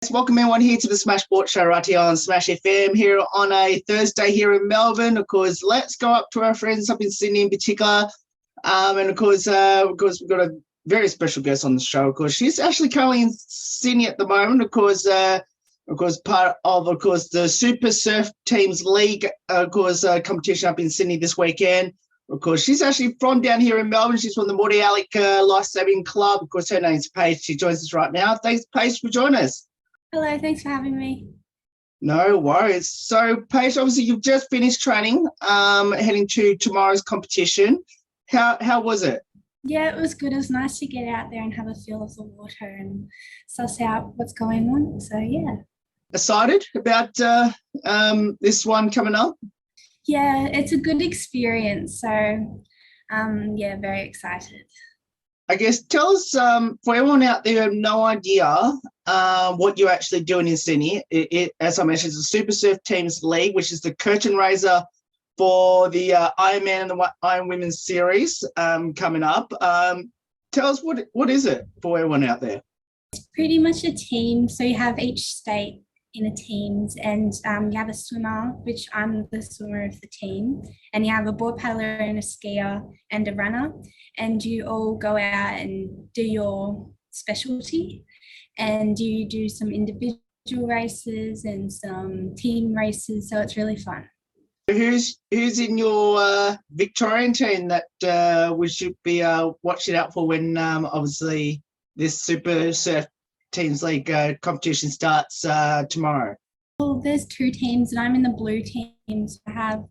Welcome everyone here to the Smash Sports Show right here on Smash FM here on a Thursday here in Melbourne. Of course, let's go up to our friends up in Sydney in particular. And of course, we've got a very special guest on the show. Of course, she's actually currently in Sydney at the moment. Of course, part of the Super Surf Teams League, competition up in Sydney this weekend. Of course, she's actually from down here in Melbourne. She's from the Mordialloc Lifesaving Club. Of course, her name's Paige. She joins us right now. Thanks, Paige, for joining us. Hello, thanks for having me. No worries. So, Paige, obviously you've just finished training, heading to tomorrow's competition. How was it? Yeah, it was good. It was nice to get out there and have a feel of the water and suss out what's going on. So, yeah. Excited about this one coming up? Yeah, it's a good experience. So, yeah, very excited. I guess tell us, for everyone out there who have no idea what you're actually doing in Sydney, as I mentioned, it's a Super Surf Teams League, which is the curtain raiser for the Ironman and the Ironwomen series coming up. Tell us, what is it for everyone out there? It's pretty much a team. So you have each state in a teams, and you have a swimmer, which I'm the swimmer of the team, and you have a board paddler and a skier and a runner, and you all go out and do your specialty, and you do some individual races and some team races, so it's really fun. Who's in your Victorian team that we should be watching out for when obviously this Super Surf Teams League competition starts tomorrow? Well, there's two teams, and I'm in the blue teams. I have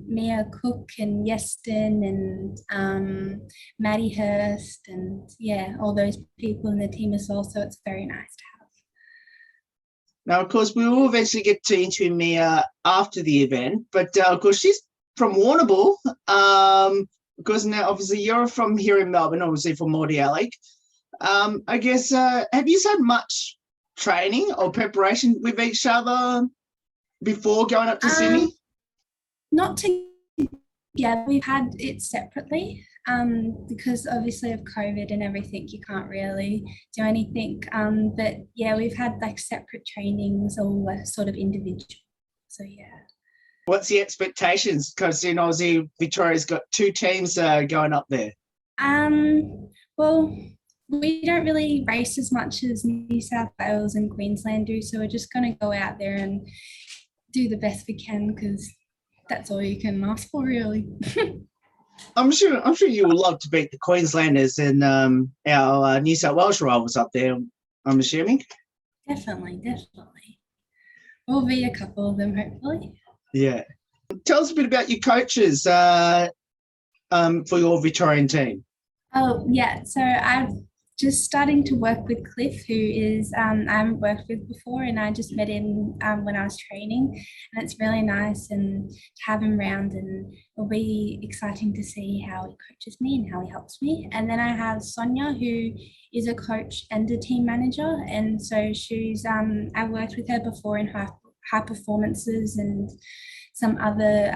Mia Cook and Yeston and Maddie Hurst, and yeah, all those people in the team as well. So it's very nice to have. Now, of course, we will eventually get to interview Mia after the event, but of course, she's from Warrnambool. Because now, obviously, you're from here in Melbourne, obviously from Mordialloc. I guess, have you had much training or preparation with each other before going up to Sydney? Not together. We've had it separately because obviously of COVID and everything, you can't really do anything. But yeah, we've had like separate trainings, all sort of individual. So yeah. What's the expectations? Because obviously Victoria's got two teams going up there. Well, we don't really race as much as New South Wales and Queensland do, so we're just going to go out there and do the best we can because that's all you can ask for, really. I'm sure you would love to beat the Queenslanders and our New South Wales rivals up there, I'm assuming. Definitely. We'll beat a couple of them, hopefully. Yeah. Tell us a bit about your coaches for your Victorian team. Oh, yeah. So I've just starting to work with Cliff, who is I haven't worked with before, and I just met him when I was training, and it's really nice and to have him around, and it'll be exciting to see how he coaches me and how he helps me. And then I have Sonia, who is a coach and a team manager, and so she's I worked with her before in high performances and some other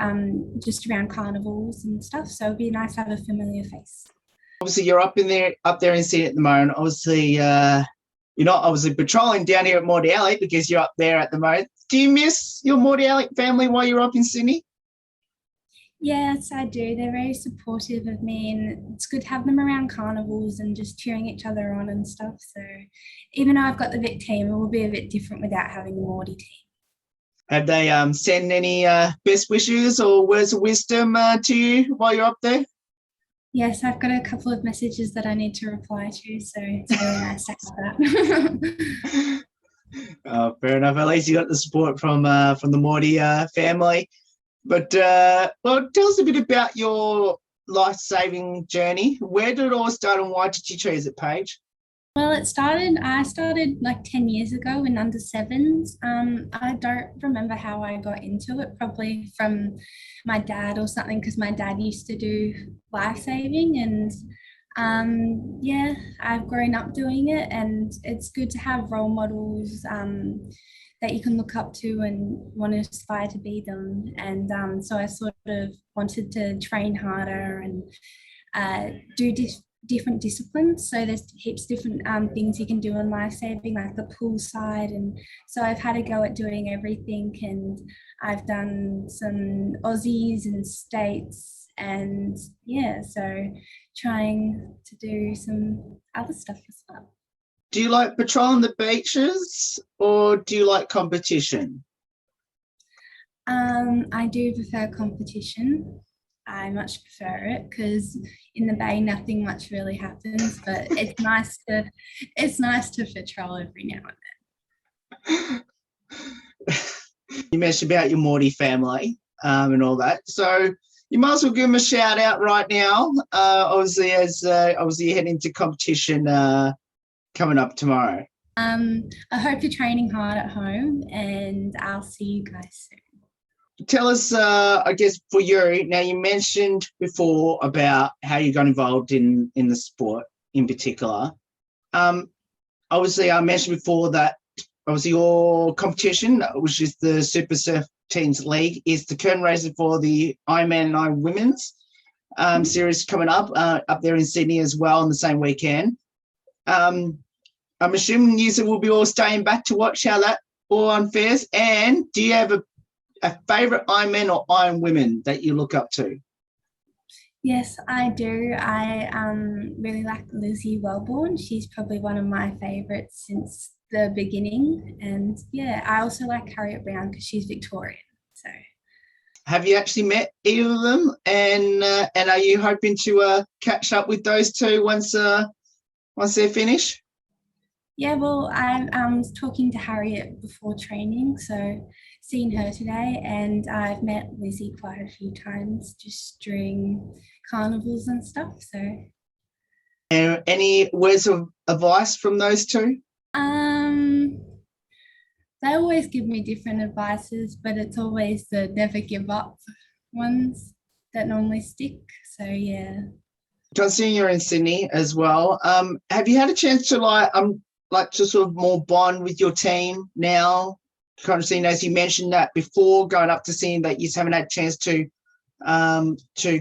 just around carnivals and stuff, so it'd be nice to have a familiar face. Obviously, you're up there in Sydney at the moment. Obviously, you're not obviously patrolling down here at Mordialloc because you're up there at the moment. Do you miss your Mordialloc family while you're up in Sydney? Yes, I do. They're very supportive of me, and it's good to have them around carnivals and just cheering each other on and stuff. So even though I've got the Vic team, it will be a bit different without having the Mordi team. Have they sent any best wishes or words of wisdom to you while you're up there? Yes, I've got a couple of messages that I need to reply to, so it's really nice to have that. Oh, fair enough. At least you got the support from the Mordi family. But well, tell us a bit about your life-saving journey. Where did it all start, and why did you choose it, Paige? Well, I started like 10 years ago in under sevens. I don't remember how I got into it, probably from my dad or something, because my dad used to do lifesaving, and yeah, I've grown up doing it, and it's good to have role models that you can look up to and want to aspire to be them. And so I sort of wanted to train harder and do different disciplines. So there's heaps of different things you can do in lifesaving, like the pool side. And so I've had a go at doing everything, and I've done some Aussies and States, and yeah, so trying to do some other stuff as well. Do you like patrolling the beaches or do you like competition? I do prefer competition. I much prefer it because in the bay nothing much really happens, but it's nice to patrol every now and then. You mentioned about your Morty family and all that, so you might as well give them a shout out right now. Obviously, as obviously you head into competition coming up tomorrow. I hope you're training hard at home, and I'll see you guys soon. Tell us, I guess, for you, now you mentioned before about how you got involved in the sport in particular. Obviously, I mentioned before that obviously your competition, which is the Super Surf Teams League, is the curtain raiser for the Ironman and Ironwomen's series coming up there in Sydney as well on the same weekend. I'm assuming you will be all staying back to watch how that all unfares. And do you have a favourite Ironman or Ironwomen that you look up to? Yes, I do. I really like Lizzie Wellborn. She's probably one of my favourites since the beginning. And yeah, I also like Harriet Brown because she's Victorian. So, have you actually met either of them? And are you hoping to catch up with those two once they're finished? Yeah, well, I was talking to Harriet before training, so seen her today, and I've met Lizzie quite a few times just during carnivals and stuff. So, any words of advice from those two? They always give me different advices, but it's always the never give up ones that normally stick. So yeah. Considering you're in Sydney as well, have you had a chance to like to sort of more bond with your team now? Kind of seeing, as you mentioned that before, going up to seeing that you just haven't had a chance to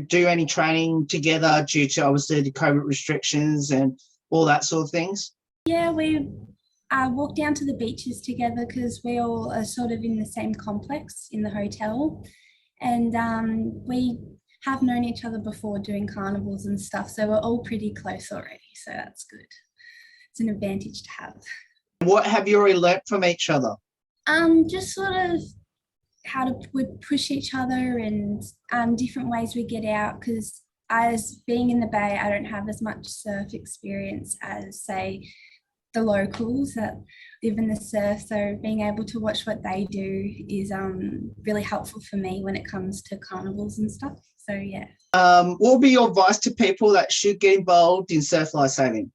do any training together due to obviously the COVID restrictions and all that sort of things. Yeah, we walk down to the beaches together because we all are sort of in the same complex in the hotel, and we have known each other before doing carnivals and stuff, so we're all pretty close already, so that's good. It's an advantage to have. What have you already learnt from each other? Just sort of how to push each other and different ways we get out, because as being in the bay, I don't have as much surf experience as, say, the locals that live in the surf. So being able to watch what they do is really helpful for me when it comes to carnivals and stuff. So yeah. What would be your advice to people that should get involved in surf lifesaving?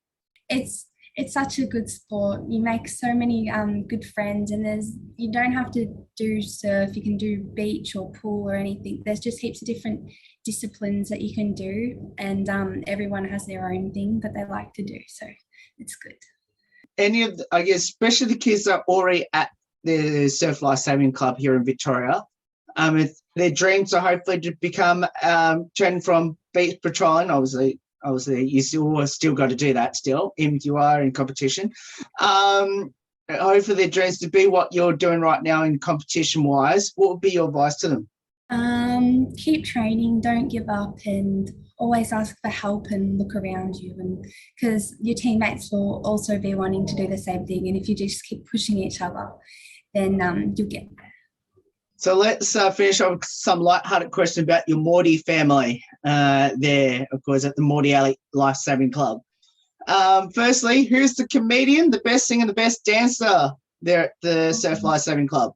It's such a good sport. You make so many good friends, and you don't have to do surf. You can do beach or pool or anything. There's just heaps of different disciplines that you can do, and everyone has their own thing that they like to do. So it's good. Any of, I guess, especially the kids that are already at the Surf Lifesaving Club here in Victoria, their dreams are hopefully to become training from beach patrolling. Obviously, you still got to do that still, even if you are in competition. Hopefully their dreams to be what you're doing right now in competition-wise. What would be your advice to them? Keep training, don't give up, and always ask for help and look around you, and because your teammates will also be wanting to do the same thing, and if you just keep pushing each other, then you'll get there. So let's finish off with some light-hearted question about your Morty family there, of course, at the Mordialloc Lifesaving Club. Firstly, who's the comedian, the best singer, the best dancer there at the Surf Lifesaving Club?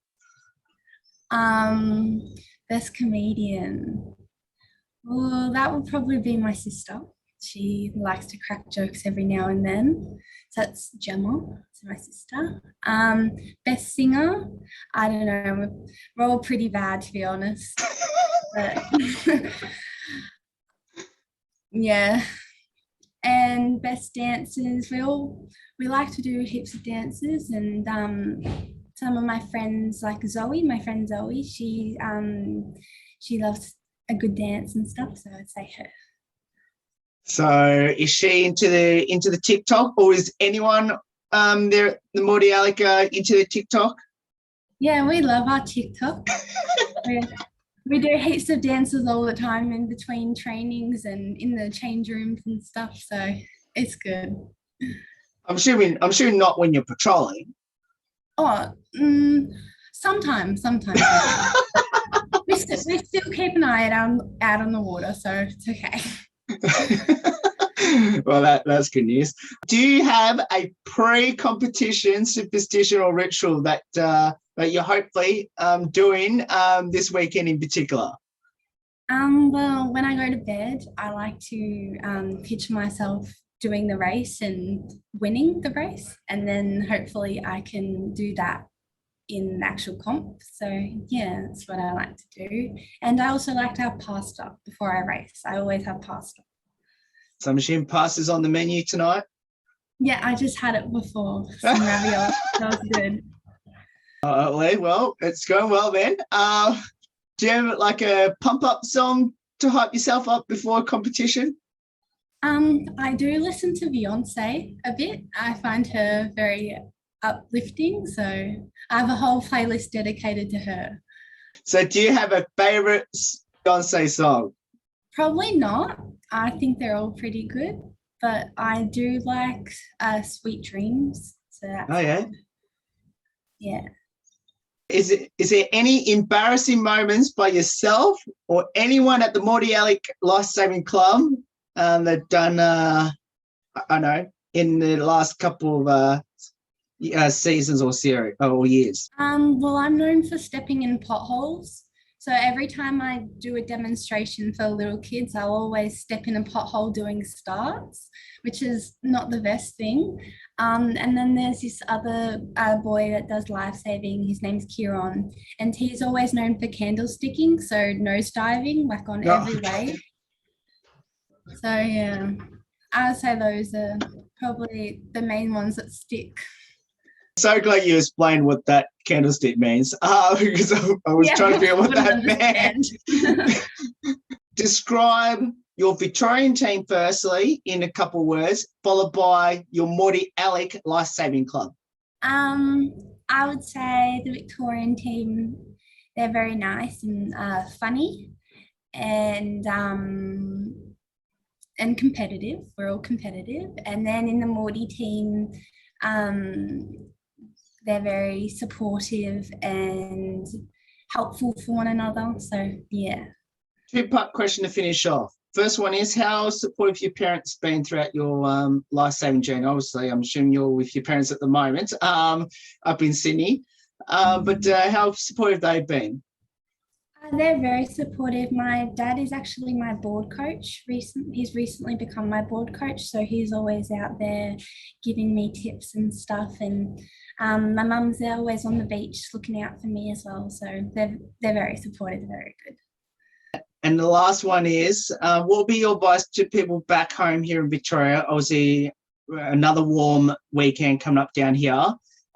Best comedian. Well, that would probably be my sister. She likes to crack jokes every now and then. So that's Gemma, it's my sister. Best singer, I don't know. We're all pretty bad, to be honest. But yeah. And best dancers, we like to do heaps of dances, and some of my friends, like Zoe, my friend Zoe, she loves a good dance and stuff, so I'd say her. So is she into the TikTok, or is anyone there, the Mordialloc, into the TikTok? Yeah, we love our TikTok. We do heaps of dances all the time in between trainings and in the change rooms and stuff. So it's good. I'm assuming not when you're patrolling. Oh, sometimes we do. We still keep an eye out on the water, so it's okay. Well, that's good news. Do you have a pre-competition superstition or ritual that you're hopefully doing this weekend in particular? Well, when I go to bed, I like to picture myself doing the race and winning the race, and then hopefully I can do that in actual comp. So yeah, that's what I like to do. And I also like to have pasta before I race. I always have pasta. So I'm assuming pasta's on the menu tonight? Yeah, I just had it before. Some ravioli. That was good. Well, it's going well then. Do you have like a pump-up song to hype yourself up before a competition? I do listen to Beyonce a bit. I find her very uplifting. So I have a whole playlist dedicated to her. So do you have a favorite Beyonce song? Probably not. I think they're all pretty good, but I do like Sweet Dreams. So that's yeah. Is there any embarrassing moments by yourself or anyone at the Mordialloc Lifesaving Club that done I know in the last couple of seasons or years? Well, I'm known for stepping in potholes. So every time I do a demonstration for little kids, I'll always step in a pothole doing starts, which is not the best thing. And then there's this other boy that does lifesaving. His name's Kieran, and he's always known for candlesticking, so nose diving, like on every wave. So yeah, I would say those are probably the main ones that stick. So glad you explained what that candlestick means, because I was trying to figure out what that meant. Describe your Victorian team firstly in a couple of words, followed by your Mordialloc Lifesaving Club. I would say the Victorian team, they're very nice and funny and competitive. We're all competitive. And then in the Mordy team, they're very supportive and helpful for one another. So yeah. Two-part question to finish off. First one is, how supportive your parents been throughout your life-saving journey? Obviously, I'm assuming you're with your parents at the moment up in Sydney. But how supportive they've been? They're very supportive. My dad is actually my board coach. He's recently become my board coach, so he's always out there giving me tips and stuff. And my mum's always on the beach looking out for me as well. So they're very supportive, very good. And the last one is, what will be your advice to people back home here in Victoria? Obviously, another warm weekend coming up down here.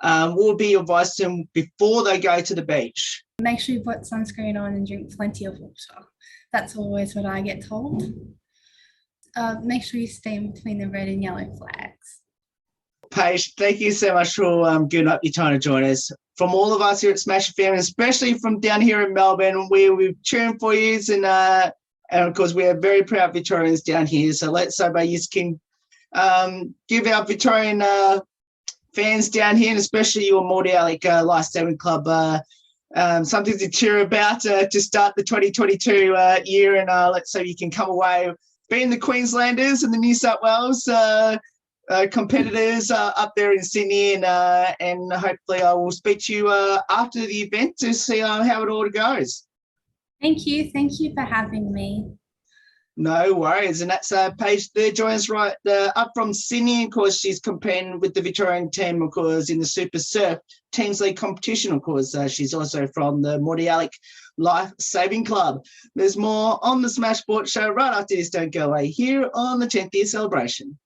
What would be your advice to them before they go to the beach? Make sure you put sunscreen on and drink plenty of water. That's always what I get told. Make sure you stay in between the red and yellow flags. Paige, thank you so much for giving up your time to join us. From all of us here at Smash FM, especially from down here in Melbourne, we're cheering for you, and of course we are very proud Victorians down here. So let's say you can give our Victorian fans down here, and especially your Mordialloc Lifesaving Club, something to cheer about to start the 2022 year, and let's say you can come away being the Queenslanders and the New South Wales competitors up there in Sydney, and hopefully I will speak to you after the event to see how it all goes. Thank you for having me. No worries. And that's Paige there, joins us right up from Sydney. Of course, she's competing with the Victorian team, of course, in the Super Surf Teams League competition. Of course, she's also from the Mordialloc Lifesaving Club. There's more on the Smash Sports Show right after this. Don't go away here on the 10th year celebration.